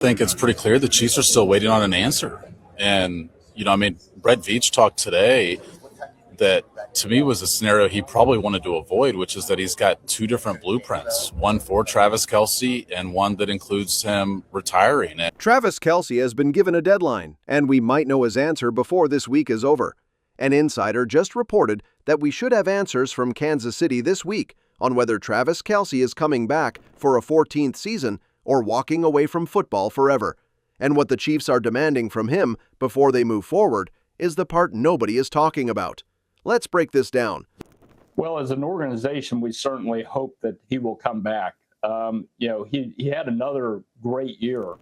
think it's pretty clear the Chiefs are still waiting on an answer. And, Brett Veach talked today that to me was a scenario he probably wanted to avoid, which is that he's got two different blueprints, one for Travis Kelce and one that includes him retiring. Travis Kelce has been given a deadline, and we might know his answer before this week is over. An insider just reported that we should have answers from Kansas City this week on whether Travis Kelce is coming back for a 14th season or walking away from football forever. And what the Chiefs are demanding from him before they move forward is the part nobody is talking about. Let's break this down. Well, as an organization, we certainly hope that he will come back. He had another great year.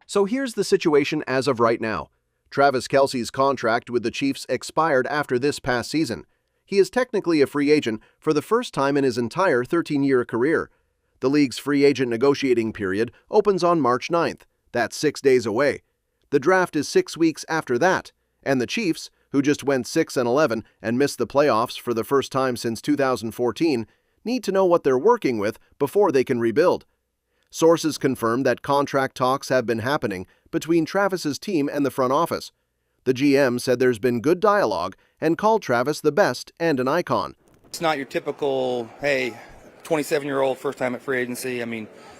So here's the situation as of right now. Travis Kelce's contract with the Chiefs expired after this past season. He is technically a free agent for the first time in his entire 13-year career. The league's free agent negotiating period opens on March 9th. That's 6 days away. The draft is 6 weeks after that, and the Chiefs, who just went 6-11 and missed the playoffs for the first time since 2014, need to know what they're working with before they can rebuild. Sources confirm that contract talks have been happening between Travis's team and the front office. The GM said there's been good dialogue and called Travis the best and an icon. It's not your typical, hey, 27-year-old first time at free agency.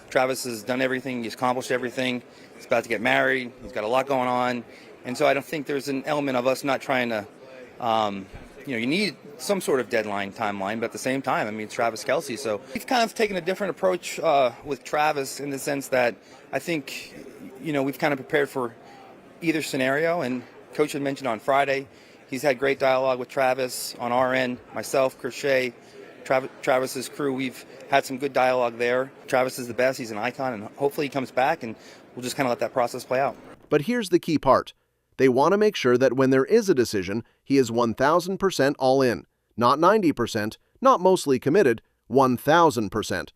Travis has done everything. He's accomplished everything. He's about to get married. He's got a lot going on. And so I don't think there's an element of us not trying to, you need some sort of deadline, timeline, but at the same time, it's Travis Kelce. So we've kind of taken a different approach with Travis in the sense that I think, we've kind of prepared for either scenario. And Coach had mentioned on Friday, he's had great dialogue with Travis on our end, myself, Crochet, Travis's crew. We've had some good dialogue there. Travis is the best. He's an icon, and hopefully he comes back, and we'll just kind of let that process play out. But here's the key part. They want to make sure that when there is a decision, he is 1,000% all in. Not 90%, not mostly committed, 1,000%.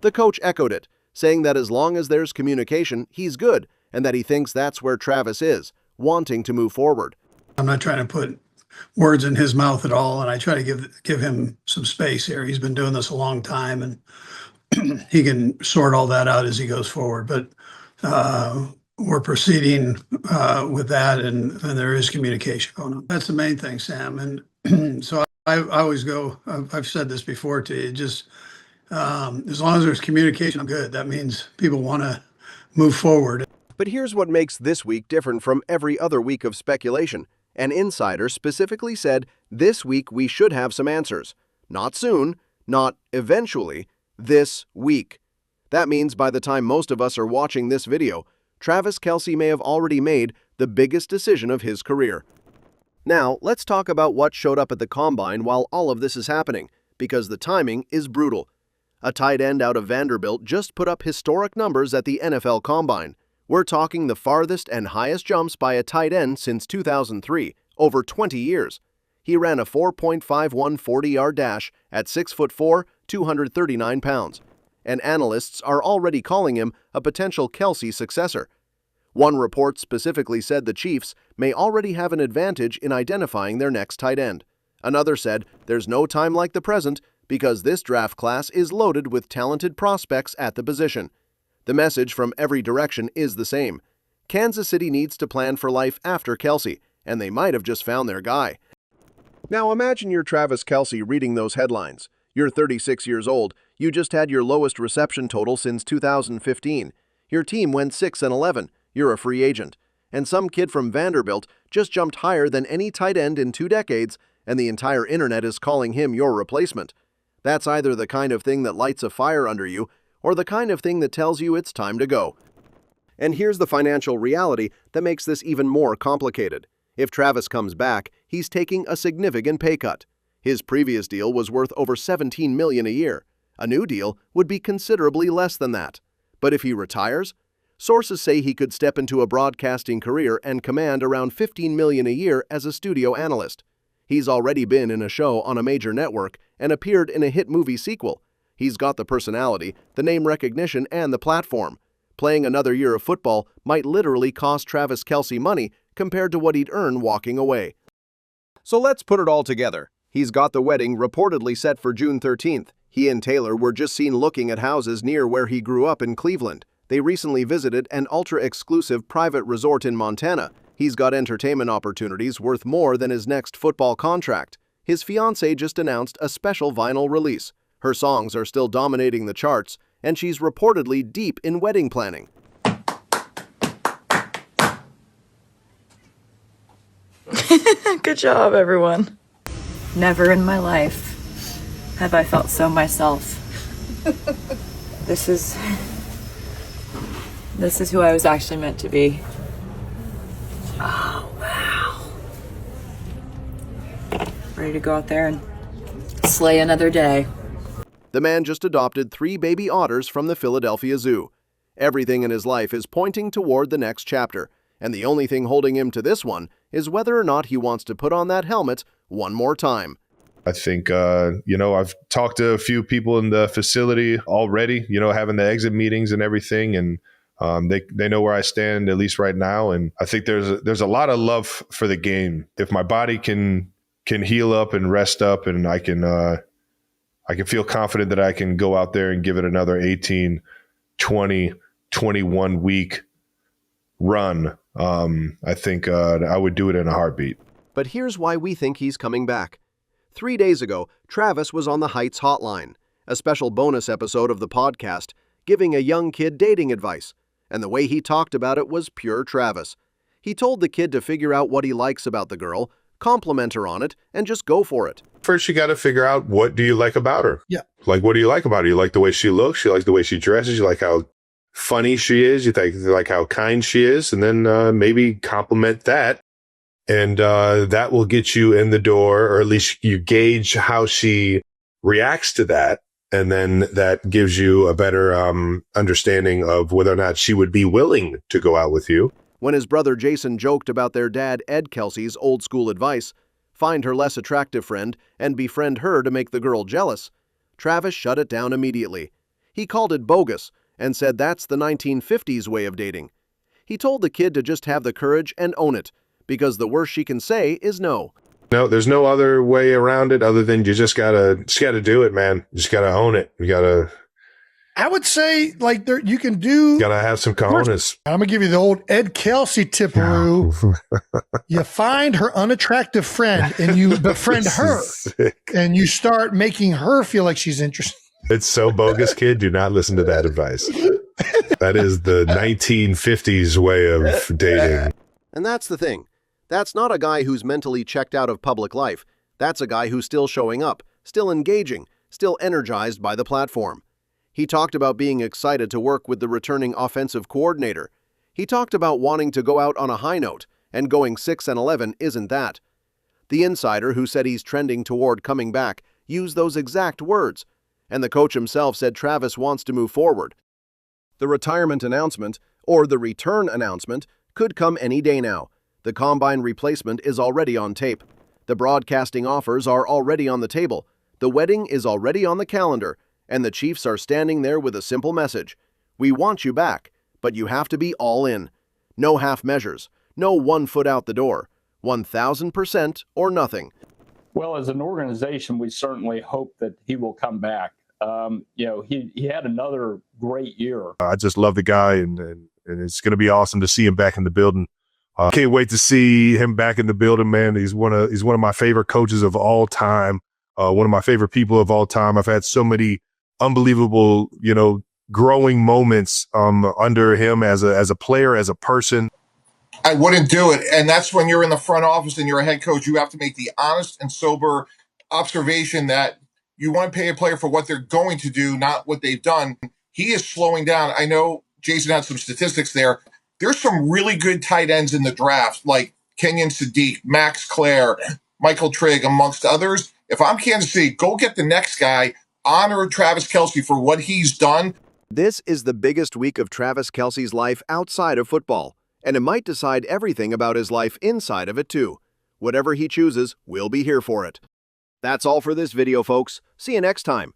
The coach echoed it, saying that as long as there's communication, he's good, and that he thinks that's where Travis is, wanting to move forward. I'm not trying to put words in his mouth at all, and I try to give him some space here. He's been doing this a long time, and he can sort all that out as he goes forward. But we're proceeding with that, and there is communication going on. That's the main thing, Sam. And so I always go, I've said this before to you, just as long as there's communication, I'm good. That means people want to move forward. But here's what makes this week different from every other week of speculation. An insider specifically said, this week we should have some answers. Not soon, not eventually, this week. That means by the time most of us are watching this video, Travis Kelce may have already made the biggest decision of his career. Now, let's talk about what showed up at the Combine while all of this is happening, because the timing is brutal. A tight end out of Vanderbilt just put up historic numbers at the NFL Combine. We're talking the farthest and highest jumps by a tight end since 2003, over 20 years. He ran a 4.51 40-yard dash at 6'4", 239 pounds. And analysts are already calling him a potential Kelce successor. One report specifically said the Chiefs may already have an advantage in identifying their next tight end. Another said there's no time like the present because this draft class is loaded with talented prospects at the position. The message from every direction is the same. Kansas City needs to plan for life after Kelce, and they might have just found their guy. Now imagine you're Travis Kelce reading those headlines. You're 36 years old. You just had your lowest reception total since 2015. Your team went 6-11. You're a free agent. And some kid from Vanderbilt just jumped higher than any tight end in 2 decades, and the entire internet is calling him your replacement. That's either the kind of thing that lights a fire under you, or the kind of thing that tells you it's time to go. And here's the financial reality that makes this even more complicated. If Travis comes back, he's taking a significant pay cut. His previous deal was worth over $17 million a year. A new deal would be considerably less than that. But if he retires, sources say he could step into a broadcasting career and command around $15 million a year as a studio analyst. He's already been in a show on a major network and appeared in a hit movie sequel. He's got the personality, the name recognition, and the platform. Playing another year of football might literally cost Travis Kelce money compared to what he'd earn walking away. So let's put it all together. He's got the wedding reportedly set for June 13th. He and Taylor were just seen looking at houses near where he grew up in Cleveland. They recently visited an ultra-exclusive private resort in Montana. He's got entertainment opportunities worth more than his next football contract. His fiancée just announced a special vinyl release. Her songs are still dominating the charts, and she's reportedly deep in wedding planning. Good job, everyone. Never in my life have I felt so myself. This is who I was actually meant to be. Oh, wow. Ready to go out there and slay another day. The man just adopted 3 baby otters from the Philadelphia Zoo. Everything in his life is pointing toward the next chapter, and the only thing holding him to this one is whether or not he wants to put on that helmet one more time. I think, I've talked to a few people in the facility already, having the exit meetings and everything. And they know where I stand, at least right now. And I think there's a lot of love for the game. If my body can heal up and rest up, and I can feel confident that I can go out there and give it another 18, 20, 21 week run, I think I would do it in a heartbeat. But here's why we think he's coming back. 3 days ago, Travis was on the Heights Hotline, a special bonus episode of the podcast, giving a young kid dating advice. And the way he talked about it was pure Travis. He told the kid to figure out what he likes about the girl, compliment her on it, and just go for it. First, you got to figure out, what do you like about her? Yeah. Like, what do you like about her? You like the way she looks? You like the way she dresses? You like how funny she is? You like how kind she is? And then maybe compliment that. And that will get you in the door, or at least you gauge how she reacts to that. And then that gives you a better understanding of whether or not she would be willing to go out with you. When his brother Jason joked about their dad Ed Kelce's old school advice, find her less attractive friend and befriend her to make the girl jealous, Travis shut it down immediately. He called it bogus and said that's the 1950s way of dating. He told the kid to just have the courage and own it, because the worst she can say is no. No, there's no other way around it other than you just gotta do it, man. You just gotta own it. You gotta. I would say, like, there you can do. Gotta have some cojones. I'm gonna give you the old Ed Kelce tipperoo. You find her unattractive friend and you befriend her, and you start making her feel like she's interested. It's so bogus, kid. Do not listen to that advice. That is the 1950s way of dating. And that's the thing. That's not a guy who's mentally checked out of public life. That's a guy who's still showing up, still engaging, still energized by the platform. He talked about being excited to work with the returning offensive coordinator. He talked about wanting to go out on a high note, and going 6-11 isn't that. The insider, who said he's trending toward coming back, used those exact words. And the coach himself said Travis wants to move forward. The retirement announcement, or the return announcement, could come any day now. The combine replacement is already on tape. The broadcasting offers are already on the table. The wedding is already on the calendar. And the Chiefs are standing there with a simple message. We want you back, but you have to be all in. No half measures. No 1 foot out the door. 1,000% or nothing. Well, as an organization, we certainly hope that he will come back. He had another great year. I just love the guy, and it's going to be awesome to see him back in the building. Can't wait to see him back in the building, man. He's one of my favorite coaches of all time. One of my favorite people of all time. I've had so many unbelievable, growing moments under him as a player, as a person. I wouldn't do it. And that's when you're in the front office and you're a head coach, you have to make the honest and sober observation that you want to pay a player for what they're going to do, not what they've done. He is slowing down. I know Jason had some statistics there. There's some really good tight ends in the draft, like Kenyon Sadiq, Max Clare, Michael Trigg, amongst others. If I'm Kansas City, go get the next guy. Honor Travis Kelce for what he's done. This is the biggest week of Travis Kelce's life outside of football, and it might decide everything about his life inside of it too. Whatever he chooses, we'll be here for it. That's all for this video, folks. See you next time.